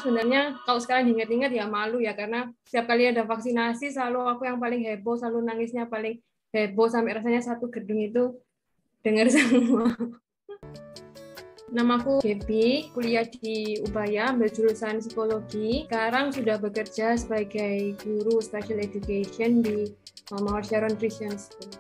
Sebenarnya kalau sekarang diingat-ingat ya malu ya, karena setiap kali ada vaksinasi selalu aku yang paling heboh, selalu nangisnya paling heboh sampai rasanya satu gedung itu dengar semua. Namaku Gaby, kuliah di Ubaya, ambil jurusan psikologi. Sekarang sudah bekerja sebagai guru special education di Mawar Sharon Christian School.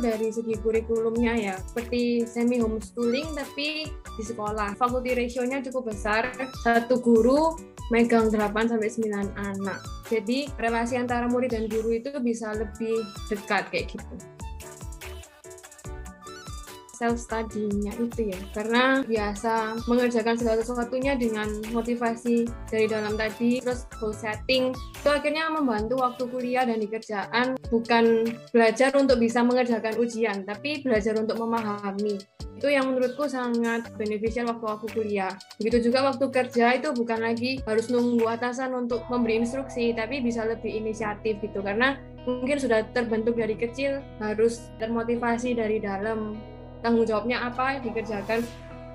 Dari segi kurikulumnya ya, seperti semi homeschooling tapi di sekolah. Faculty ratio-nya cukup besar, satu guru megang 8-9 anak. Jadi relasi antara murid dan guru itu bisa lebih dekat kayak gitu. Self-study-nya itu ya, karena biasa mengerjakan segala sesuatunya dengan motivasi dari dalam tadi, terus goal setting, itu akhirnya membantu waktu kuliah dan di kerjaan, bukan belajar untuk bisa mengerjakan ujian, tapi belajar untuk memahami. Itu yang menurutku sangat beneficial waktu aku kuliah. Begitu juga waktu kerja, itu bukan lagi harus nunggu atasan untuk memberi instruksi, tapi bisa lebih inisiatif gitu, karena mungkin sudah terbentuk dari kecil, harus termotivasi dari dalam, tanggung jawabnya apa dikerjakan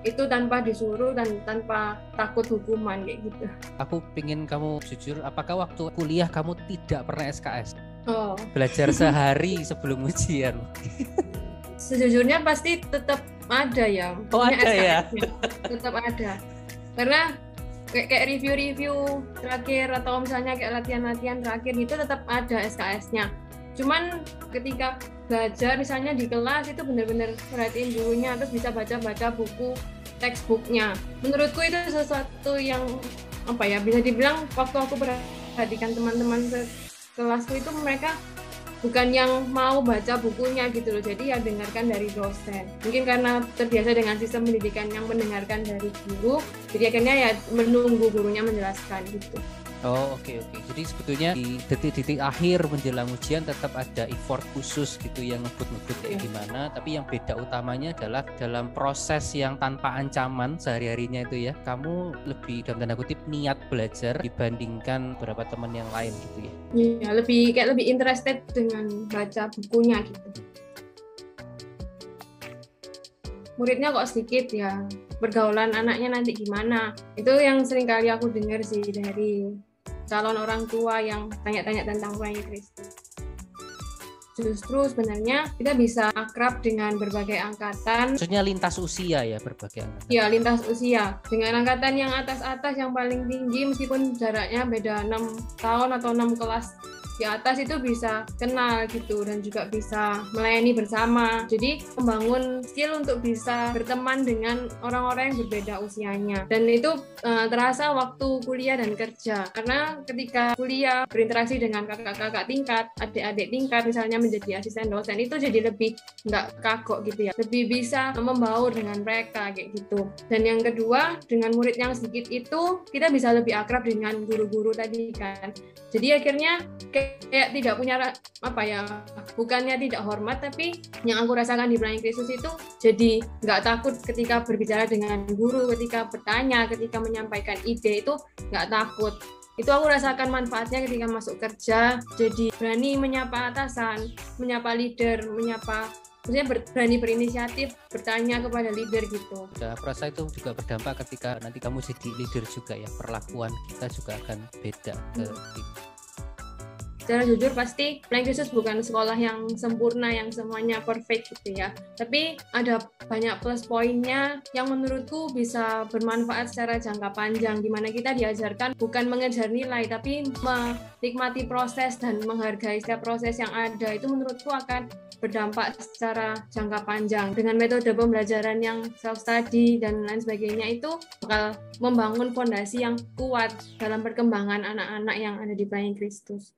itu tanpa disuruh dan tanpa takut hukuman kayak gitu. Aku pingin kamu jujur, apakah waktu kuliah kamu tidak pernah SKS? Oh. Belajar sehari sebelum ujian? Sejujurnya pasti tetap ada ya. Oh ada ya? Tetap ada. Karena kayak review-review terakhir atau misalnya kayak latihan-latihan terakhir itu tetap ada SKS-nya. Cuman ketika belajar misalnya di kelas itu benar-benar perhatiin gurunya, terus bisa baca-baca buku textbooknya. Menurutku itu sesuatu yang apa ya, bisa dibilang waktu aku perhatikan teman-teman kelasku itu mereka bukan yang mau baca bukunya gitu loh, jadi ya dengarkan dari dosen. Mungkin karena terbiasa dengan sistem pendidikan yang mendengarkan dari guru, jadi akhirnya ya menunggu gurunya menjelaskan gitu. Oh oke. Jadi sebetulnya di detik-detik akhir menjelang ujian tetap ada effort khusus gitu yang ngebut-ngebut kayak gimana. Tapi yang beda utamanya adalah dalam proses yang tanpa ancaman sehari-harinya itu ya, kamu lebih dalam tanda kutip niat belajar dibandingkan beberapa teman yang lain gitu ya. Iya, lebih interested dengan baca bukunya gitu. Muridnya kok sedikit ya, pergaulan anaknya nanti gimana? Itu yang sering kali aku dengar sih dari calon orang tua yang tanya-tanya tentang Flying Kristus. Justru sebenarnya kita bisa akrab dengan berbagai angkatan. Maksudnya lintas usia ya, berbagai angkatan? Ya, lintas usia. Dengan angkatan yang atas-atas yang paling tinggi, meskipun jaraknya beda 6 tahun atau 6 kelas di atas, itu bisa kenal gitu dan juga bisa melayani bersama. Jadi membangun skill untuk bisa berteman dengan orang-orang yang berbeda usianya. Dan itu terasa waktu kuliah dan kerja. Karena ketika kuliah berinteraksi dengan kakak-kakak tingkat, adik-adik tingkat misalnya menjadi asisten dosen, itu jadi lebih nggak kagok gitu ya. Lebih bisa membaur dengan mereka kayak gitu. Dan yang kedua, dengan murid yang sedikit itu kita bisa lebih akrab dengan guru-guru tadi kan. Jadi akhirnya kayak tidak punya apa ya, bukannya tidak hormat, tapi yang aku rasakan di Flying Kristus itu jadi nggak takut ketika berbicara dengan guru, ketika bertanya, ketika menyampaikan ide itu nggak takut. Itu aku rasakan manfaatnya ketika masuk kerja, jadi berani menyapa atasan, menyapa leader, maksudnya berani berinisiatif, bertanya kepada leader gitu. Aku rasa itu juga berdampak ketika nanti kamu jadi leader juga ya, perlakuan kita juga akan beda ke tim. Secara jujur pasti Flying Kristus bukan sekolah yang sempurna, yang semuanya perfect gitu ya. Tapi ada banyak plus poinnya yang menurutku bisa bermanfaat secara jangka panjang, di mana kita diajarkan bukan mengejar nilai, tapi menikmati proses dan menghargai setiap proses yang ada. Itu menurutku akan berdampak secara jangka panjang. Dengan metode pembelajaran yang self-study dan lain sebagainya, itu bakal membangun fondasi yang kuat dalam perkembangan anak-anak yang ada di Flying Kristus.